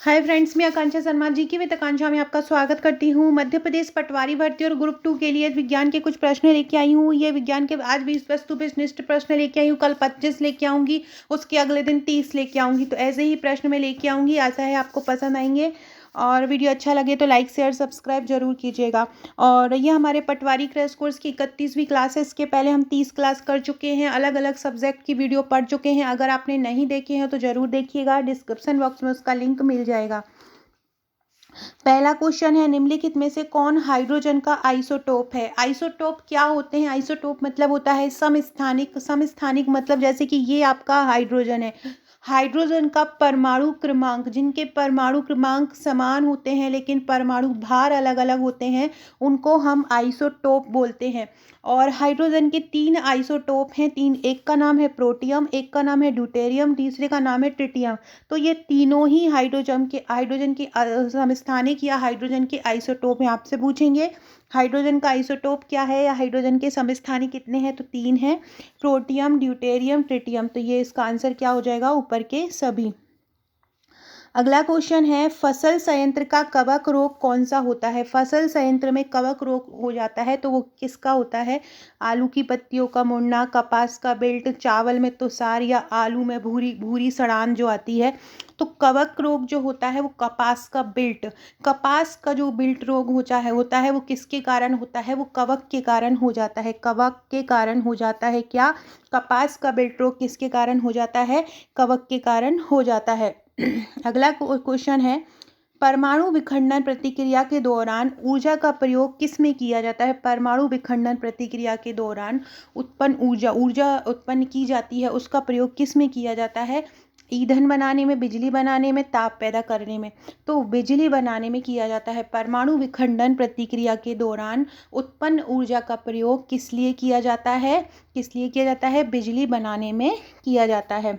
Hi friends, मैं आकांक्षा शर्मा जी की with आकांक्षा में आपका स्वागत करती हूँ। मध्य प्रदेश पटवारी भर्ती और ग्रुप 2 के लिए विज्ञान के कुछ प्रश्न लेके आई हूँ। ये विज्ञान के आज 20 वस्तु निष्ठ प्रश्न लेके आई हूँ, कल 25 लेके आऊँगी, उसके अगले दिन 30 लेके आऊँगी। तो ऐसे ही प्रश्न मैं लेके आऊँगी। आशा है आपको पसंद आएंगे और वीडियो अच्छा लगे तो लाइक शेयर सब्सक्राइब जरूर कीजिएगा। और ये हमारे पटवारी क्रैश कोर्स की 31वीं क्लास है। इसके पहले हम 30 क्लास कर चुके हैं, अलग अलग सब्जेक्ट की वीडियो पढ़ चुके हैं। अगर आपने नहीं देखे हैं तो ज़रूर देखिएगा, डिस्क्रिप्शन बॉक्स में उसका लिंक मिल जाएगा। पहला क्वेश्चन है, निम्नलिखित में से कौन हाइड्रोजन का आइसोटोप है? आइसोटोप क्या होते हैं? आइसोटोप मतलब होता है समस्थानिक। समस्थानिक मतलब जैसे कि ये आपका हाइड्रोजन है, हाइड्रोजन का परमाणु क्रमांक, जिनके परमाणु क्रमांक समान होते हैं लेकिन परमाणु भार अलग अलग होते हैं, उनको हम आइसोटोप बोलते हैं। और हाइड्रोजन के 3 आइसोटोप हैं। एक का नाम है प्रोटियम, एक का नाम है ड्यूटेरियम, तीसरे का नाम है ट्रिटियम। तो ये तीनों ही हाइड्रोजन के समस्थानिक या हाइड्रोजन के आइसोटोप हैं। आपसे पूछेंगे हाइड्रोजन का आइसोटोप क्या है या हाइड्रोजन के समस्थानिक कितने हैं, तो 3 हैं, प्रोटियम, ड्यूटेरियम, ट्रिटियम। तो ये इसका आंसर क्या हो जाएगा? ऊपर के सभी। अगला क्वेश्चन है, फसल संयंत्र का कवक रोग कौन सा होता है? फसल संयंत्र में कवक रोग हो जाता है तो वो किसका होता है? आलू की पत्तियों का मुड़ना, कपास का बिल्ट, चावल में तुषार या आलू में भूरी भूरी सड़ान जो आती है। तो कवक रोग जो होता है वो कपास का बिल्ट, कपास का जो बिल्ट रोग होता है वो किसके कारण होता है? वो कवक के कारण हो जाता है, कवक के कारण हो जाता है। क्या? कपास का बिल्ट रोग किसके कारण हो जाता है? कवक के कारण हो जाता है। अगला क्वेश्चन है, परमाणु विखंडन प्रतिक्रिया के दौरान ऊर्जा का प्रयोग किस में किया जाता है? परमाणु विखंडन प्रतिक्रिया के दौरान उत्पन्न ऊर्जा उत्पन्न की जाती है, उसका प्रयोग किस में किया जाता है? ईंधन बनाने में, बिजली बनाने में, ताप पैदा करने में। तो बिजली बनाने में किया जाता है। परमाणु विखंडन प्रतिक्रिया के दौरान उत्पन्न ऊर्जा का प्रयोग किस लिए किया जाता है? किस लिए किया जाता है? बिजली बनाने में किया जाता है।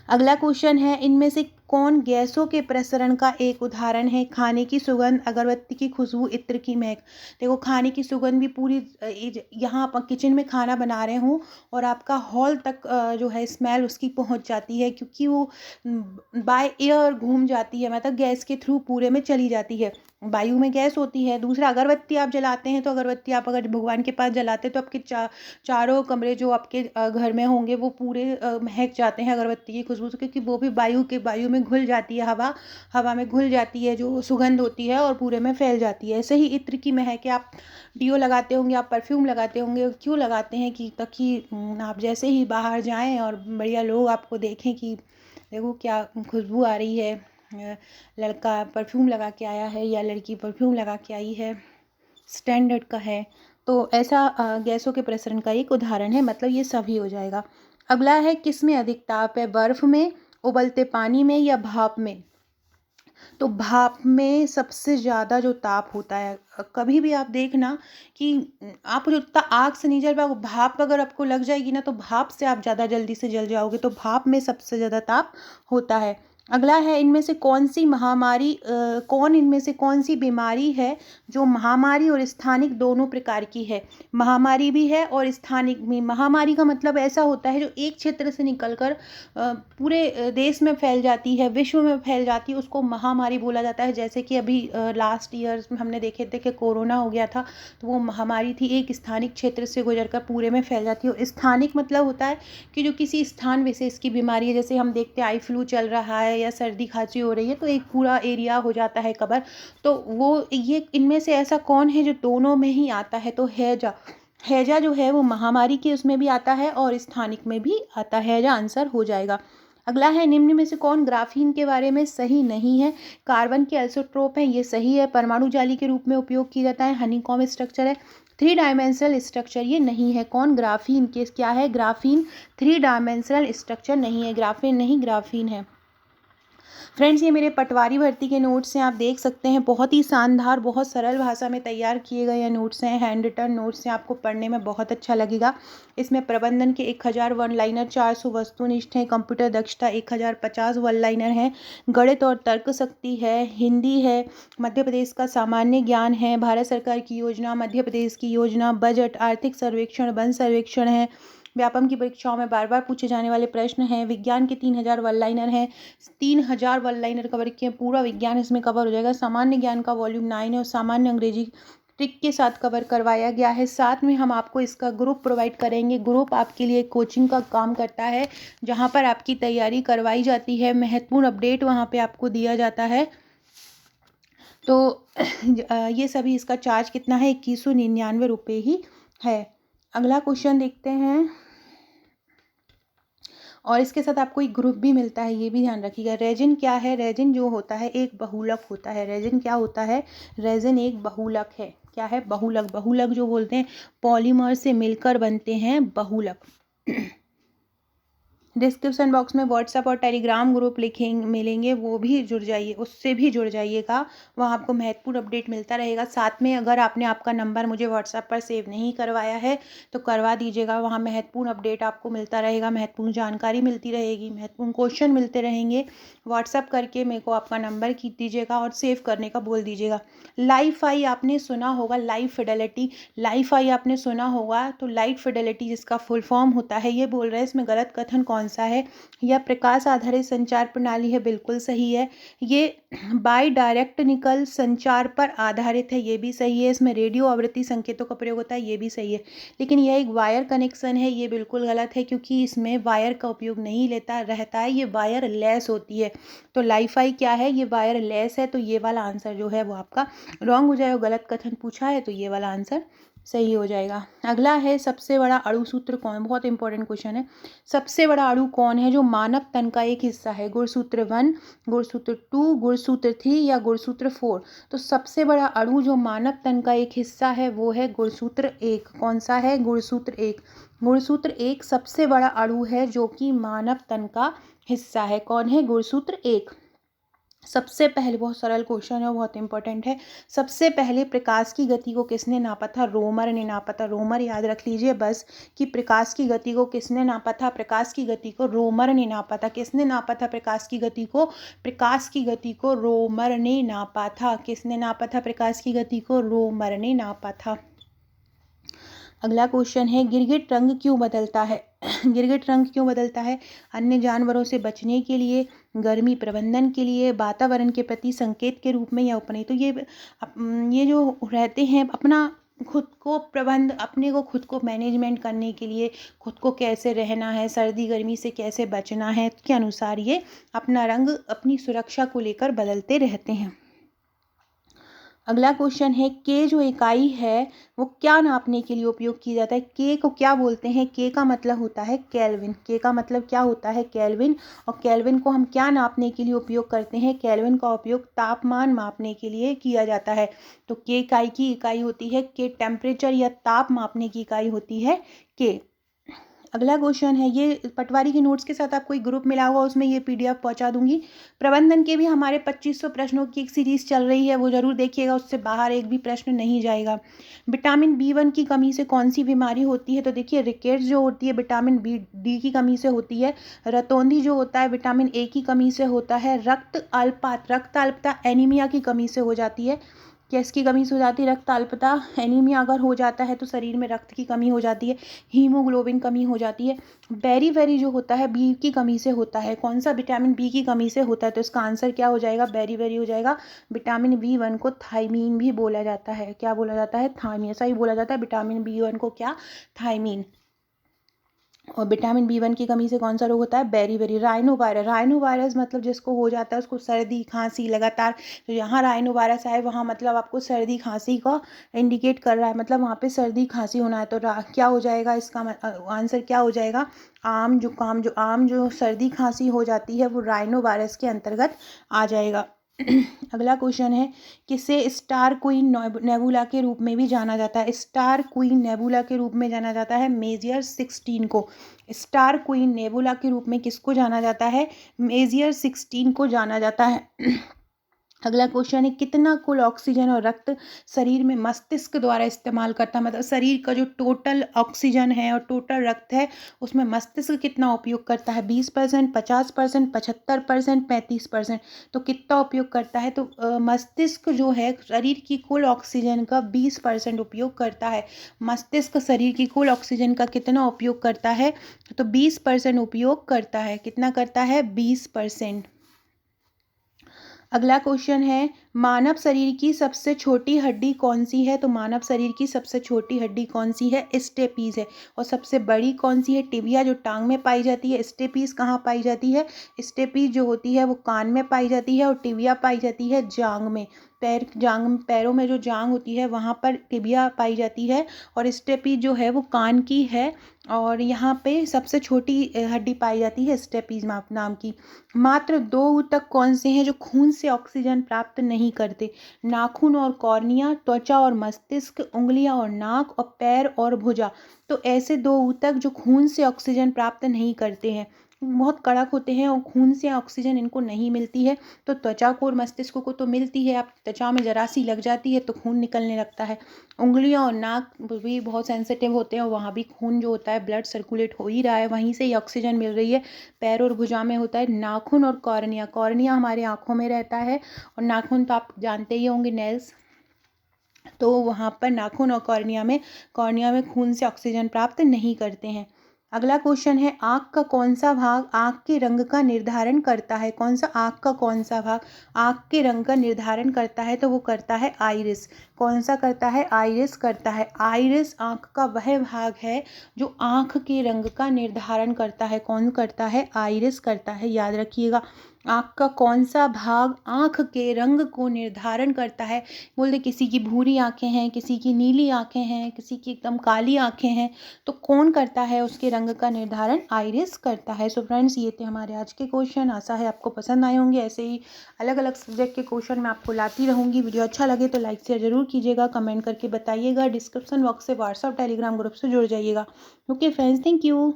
अगला क्वेश्चन है, इनमें से कौन गैसों के प्रसरण का एक उदाहरण है? खाने की सुगंध, अगरबत्ती की खुशबू, इत्र की महक। देखो, खाने की सुगंध भी पूरी यहाँ आप किचन में खाना बना रहे हो और आपका हॉल तक जो है स्मेल उसकी पहुंच जाती है, क्योंकि वो बाय एयर घूम जाती है, मतलब गैस के थ्रू पूरे में चली जाती है। वायु में गैस होती है। दूसरा, अगरबत्ती आप जलाते हैं तो अगरबत्ती आप अगर भगवान के पास जलाते हैं तो आपके चारों कमरे जो आपके घर में होंगे वो पूरे महक जाते हैं अगरबत्ती की खुशबू से, क्योंकि वो भी वायु में घुल जाती है। हवा में घुल जाती है जो सुगंध होती है और पूरे में फैल जाती है। ऐसे ही इत्र की महक है, आप डियो लगाते होंगे, आप परफ्यूम लगाते होंगे, क्यों लगाते हैं? कि ताकि आप जैसे ही बाहर जाएं और बढ़िया लोग आपको देखें कि देखो क्या खुशबू आ रही है, लड़का परफ्यूम लगा के आया है या लड़की परफ्यूम लगा के आई है, स्टैंडर्ड का है। तो ऐसा गैसों के प्रसरण का एक उदाहरण है, मतलब ये सभी हो जाएगा। अगला है, किस में अधिक ताप है? बर्फ में, उबलते पानी में या भाप में? तो भाप में सबसे ज़्यादा जो ताप होता है। कभी भी आप देखना कि आप जो आग से नहीं जल पाओगे, भाप अगर आपको लग जाएगी ना तो भाप से आप ज़्यादा जल्दी से जल जाओगे। तो भाप में सबसे ज़्यादा ताप होता है। अगला है, इनमें से कौन सी बीमारी है जो महामारी और स्थानिक दोनों प्रकार की है? महामारी भी है और स्थानिक भी। महामारी का मतलब ऐसा होता है जो एक क्षेत्र से निकलकर पूरे देश में फैल जाती है, विश्व में फैल जाती है, उसको महामारी बोला जाता है। जैसे कि अभी लास्ट ईयर में हमने देखे थे कि कोरोना हो गया था, तो वो महामारी थी, एक स्थानिक क्षेत्र से गुजरकर पूरे में फैल जाती है। और स्थानिक मतलब होता है कि जो किसी स्थान विशेष की बीमारी है, जैसे हम देखते हैं आई फ्लू चल रहा है या सर्दी खांसी हो रही है तो एक पूरा एरिया हो जाता है कवर। तो वो ये इनमें से ऐसा कौन है जो दोनों में ही आता है? तो हैजा। हैजा जो है वो महामारी के उसमें भी आता है और स्थानिक में भी आता है। हैजा आंसर हो जाएगा। अगला है, निम्न में से कौन ग्राफीन के बारे में सही नहीं है? कार्बन के आइसोटोप है, ये सही है। परमाणु जाली के रूप में उपयोग किया जाता है, हनीकॉम स्ट्रक्चर है। 3 डायमेंशनल स्ट्रक्चर, ये नहीं है। कौन? ग्राफीन के क्या है? ग्राफीन 3 डायमेंशनल स्ट्रक्चर नहीं है, ग्राफीन नहीं, ग्राफीन है। फ्रेंड्स, ये मेरे पटवारी भर्ती के नोट्स हैं, आप देख सकते हैं। बहुत ही शानदार, बहुत सरल भाषा में तैयार किए गए ये नोट्स हैं, हैंड रिटन नोट्स हैं, आपको पढ़ने में बहुत अच्छा लगेगा। इसमें प्रबंधन के 1000 वन लाइनर, 400 वस्तुनिष्ठ हैं, कंप्यूटर दक्षता 1050 वन लाइनर हैं, गणित और तर्क शक्ति है, हिंदी है, मध्य प्रदेश का सामान्य ज्ञान है, भारत सरकार की योजना, मध्य प्रदेश की योजना, बजट, आर्थिक सर्वेक्षण, वन सर्वेक्षण है, व्यापम की परीक्षाओं में बार बार पूछे जाने वाले प्रश्न हैं। विज्ञान के 3000 वन लाइनर हैं, 3000 वन लाइनर कवर किए, पूरा विज्ञान इसमें कवर हो जाएगा। सामान्य ज्ञान का वॉल्यूम 9 है और सामान्य अंग्रेजी ट्रिक के साथ कवर करवाया गया है। साथ में हम आपको इसका ग्रुप प्रोवाइड करेंगे। ग्रुप आपके लिए कोचिंग का काम करता है, जहाँ पर आपकी तैयारी करवाई जाती है, महत्वपूर्ण अपडेट वहाँ पे आपको दिया जाता है। तो ये सभी, इसका चार्ज कितना है, 2199 रुपये ही है। अगला क्वेश्चन देखते हैं। और इसके साथ आपको एक ग्रुप भी मिलता है, ये भी ध्यान रखिएगा। रेजिन क्या है? रेजिन जो होता है एक बहुलक होता है। रेजिन क्या होता है? रेजिन एक बहुलक है। क्या है? बहुलक। बहुलक जो बोलते हैं पॉलीमर से मिलकर बनते हैं बहुलक। डिस्क्रिप्शन बॉक्स में व्हाट्सएप और टेलीग्राम ग्रुप मिलेंगे, वो भी जुड़ जाइए, उससे भी जुड़ जाइएगा। वहाँ आपको महत्वपूर्ण अपडेट मिलता रहेगा। साथ में अगर आपने आपका नंबर मुझे व्हाट्सएप पर सेव नहीं करवाया है तो करवा दीजिएगा। वहाँ महत्वपूर्ण अपडेट आपको मिलता रहेगा, महत्वपूर्ण जानकारी मिलती रहेगी, महत्वपूर्ण क्वेश्चन मिलते रहेंगे। व्हाट्सएप करके मेरे को आपका नंबर दीजिएगा और सेव करने का बोल दीजिएगा। लाइफ-आई आपने सुना होगा, लाइव फिडेलिटी। लाइफ-आई आपने सुना होगा, तो लाइट फिडेलिटी जिसका फुल फॉर्म होता है, ये बोल रहे हैं इसमें गलत कथन कौन सा है? यह प्रकाश आधारित संचार प्रणाली है, बिल्कुल सही है। ये बाई डायरेक्टनिकल संचार पर आधारित है, ये भी सही है। इसमें रेडियो आवृत्ति संकेतों का प्रयोग होता है, ये भी सही है। लेकिन यह एक वायर कनेक्शन है, ये बिल्कुल गलत है, क्योंकि इसमें वायर का उपयोग नहीं रहता है, ये वायरलेस होती है। तो लाइफ-आई क्या है? ये वायरलेस है। तो ये वाला आंसर जो है वो आपका रॉन्ग हो जाएगा। गलत कथन पूछा है तो ये वाला आंसर सही हो जाएगा। अगला है, सबसे बड़ा अणु सूत्र कौन? बहुत इंपॉर्टेंट क्वेश्चन है। सबसे बड़ा अणु कौन है जो मानव तन का एक हिस्सा है? गुणसूत्र 1, गुणसूत्र 2, गुणसूत्र 3 या गुणसूत्र 4? तो सबसे बड़ा अणु जो मानव तन का एक हिस्सा है वो है गुणसूत्र 1। कौन सा है? गुणसूत्र 1। गुणसूत्र 1 सबसे बड़ा अणु है जो कि मानव तन का हिस्सा है। कौन है? गुणसूत्र 1। सबसे पहले, बहुत सरल क्वेश्चन है, बहुत इंपॉर्टेंट है। सबसे पहले प्रकाश की गति को किसने नापा था? रोमर ने नापा था। रोमर याद रख लीजिए बस, कि प्रकाश की गति को किसने नापा था? प्रकाश की गति को रोमर ने नापा था। किसने नापा था प्रकाश की गति को? प्रकाश की गति को रोमर ने नापा था। किसने नापा था प्रकाश की गति को? रोमर ने नापा था। अगला क्वेश्चन है, गिरगिट रंग क्यों बदलता है? गिरगिट रंग क्यों बदलता है? अन्य जानवरों से बचने के लिए, गर्मी प्रबंधन के लिए, वातावरण के प्रति संकेत के रूप में या उपनयन? तो ये जो रहते हैं अपना खुद को अपने को खुद को मैनेजमेंट करने के लिए, खुद को कैसे रहना है, सर्दी गर्मी से कैसे बचना है, के अनुसार ये अपना रंग अपनी सुरक्षा को लेकर बदलते रहते हैं। अगला क्वेश्चन है, के जो इकाई है वो क्या नापने के लिए उपयोग की जाता है? के को क्या बोलते हैं? के का मतलब होता है केल्विन। के का मतलब क्या होता है? केल्विन। और केल्विन को हम क्या नापने के लिए उपयोग करते हैं? केल्विन का उपयोग तापमान मापने के लिए किया जाता है। तो के इकाई की इकाई होती है के, टेम्परेचर या ताप मापने की इकाई होती है के। अगला क्वेश्चन है, ये पटवारी के नोट्स के साथ आपको एक ग्रुप मिला हुआ, उसमें ये पीडीएफ पहुंचा दूंगी। प्रबंधन के भी हमारे 2500 प्रश्नों की एक सीरीज चल रही है, वो जरूर देखिएगा, उससे बाहर एक भी प्रश्न नहीं जाएगा। विटामिन B1 की कमी से कौन सी बीमारी होती है? तो देखिए, रिकेट्स जो होती है विटामिन डी की कमी से होती है। रतौंधी जो होता है विटामिन A की कमी से होता है। रक्त अल्पता एनीमिया की कमी से हो जाती है। किसकी कमी से हो जाती है? रक्त अल्पता, एनीमिया अगर हो जाता है तो शरीर में रक्त की कमी हो जाती है, हीमोग्लोबिन कमी हो जाती है। बेरी जो होता है बी की कमी से होता है। कौन सा? विटामिन बी की कमी से होता है। तो इसका आंसर क्या हो जाएगा? बेरी हो जाएगा। विटामिन B1 को थायमीन भी बोला जाता है। क्या बोला जाता है? थायमीन। ऐसा ही बोला जाता है विटामिन B1 को, क्या? थायमीन। और विटामिन B1 की कमी से कौन सा रोग होता है? बेरी। राइनोवायरस मतलब जिसको हो जाता है उसको सर्दी खांसी लगातार, तो यहाँ राइनोवायरस आए वहाँ मतलब आपको सर्दी खांसी का इंडिकेट कर रहा है, मतलब वहाँ पे सर्दी खांसी होना है। तो क्या हो जाएगा इसका आंसर? क्या हो जाएगा? आम जुकाम, जो आम जो सर्दी खांसी हो जाती है वो राइनोवायरस के अंतर्गत आ जाएगा। अगला क्वेश्चन है, किसे स्टार क्वीन नेबुला के रूप में भी जाना जाता है? स्टार क्वीन नेबुला के रूप में जाना जाता है मेजियर 16 को। स्टार क्वीन नेबुला के रूप में किसको जाना जाता है? मेजियर 16 को जाना जाता है। अगला क्वेश्चन है कितना कुल ऑक्सीजन और रक्त शरीर में मस्तिष्क द्वारा इस्तेमाल करता है, मतलब शरीर का जो टोटल ऑक्सीजन है और टोटल रक्त है उसमें मस्तिष्क कितना उपयोग करता है, 20%, 50%, 75%, 35%। तो कितना उपयोग करता है, तो मस्तिष्क जो है शरीर की कुल ऑक्सीजन का 20% उपयोग करता है। मस्तिष्क शरीर की कुल ऑक्सीजन का कितना उपयोग करता है, तो 20% उपयोग करता है। कितना करता है, 20%। अगला क्वेश्चन है मानव शरीर की सबसे छोटी हड्डी कौन सी है, तो मानव शरीर की सबसे छोटी हड्डी कौन सी है, स्टेपीज है। और सबसे बड़ी कौन सी है, टिबिया जो टांग में पाई जाती है। स्टेपीज कहाँ पाई जाती है, स्टेपीज जो होती है वो कान में पाई जाती है और टिबिया पाई जाती है जांग में। पैरों में जो जांग होती है वहाँ पर टिबिया पाई जाती है और स्टेपीज जो है वो कान की है। और यहाँ पे सबसे छोटी हड्डी पाई जाती है स्टेपीज नाम की। मात्र दो ऊतक कौन से हैं जो खून से ऑक्सीजन प्राप्त नहीं करते, नाखून और कॉर्निया, त्वचा और मस्तिष्क, उंगलियां और नाक और पैर और भुजा। तो ऐसे दो ऊतक जो खून से ऑक्सीजन प्राप्त नहीं करते हैं, बहुत कड़क होते हैं और खून से ऑक्सीजन इनको नहीं मिलती है। तो त्वचा को और मस्तिष्क को तो मिलती है, आप त्वचा में जरा सी लग जाती है तो खून निकलने लगता है। उंगलियां और नाक भी बहुत सेंसिटिव होते हैं और वहाँ भी खून जो होता है ब्लड सर्कुलेट हो ही रहा है, वहीं से ही ऑक्सीजन मिल रही है। पैर और भुजा में होता है नाखून और कॉर्निया। कॉर्निया हमारे आँखों में रहता है और नाखून तो आप जानते ही होंगे, नेल्स। तो वहाँ पर नाखून और कॉर्निया में खून से ऑक्सीजन प्राप्त नहीं करते हैं। अगला क्वेश्चन है आँख का कौन सा भाग आँख के रंग का निर्धारण करता है, कौन सा आँख का कौन सा भाग आँख के रंग का निर्धारण करता है, तो वो करता है आइरिस। कौन सा करता है, आइरिस करता है। आइरिस आँख का वह भाग है जो आँख के रंग का निर्धारण करता है। कौन करता है, आइरिस करता है, याद रखिएगा। आँख का कौन सा भाग आँख के रंग को निर्धारण करता है, बोलते किसी की भूरी आँखें हैं, किसी की नीली आँखें हैं, किसी की एकदम काली आँखें हैं, तो कौन करता है उसके रंग का निर्धारण, आइरिस करता है। सो फ्रेंड्स ये थे हमारे आज के क्वेश्चन, आशा है आपको पसंद आए होंगे। ऐसे ही अलग अलग सब्जेक्ट के क्वेश्चन मैं आपको लाती रहूँगी। वीडियो अच्छा लगे तो लाइक शेयर जरूर कीजिएगा, कमेंट करके बताइएगा। डिस्क्रिप्शन बॉक्स से व्हाट्सअप टेलीग्राम ग्रुप से जुड़ जाइएगा। Okay friends, thank you.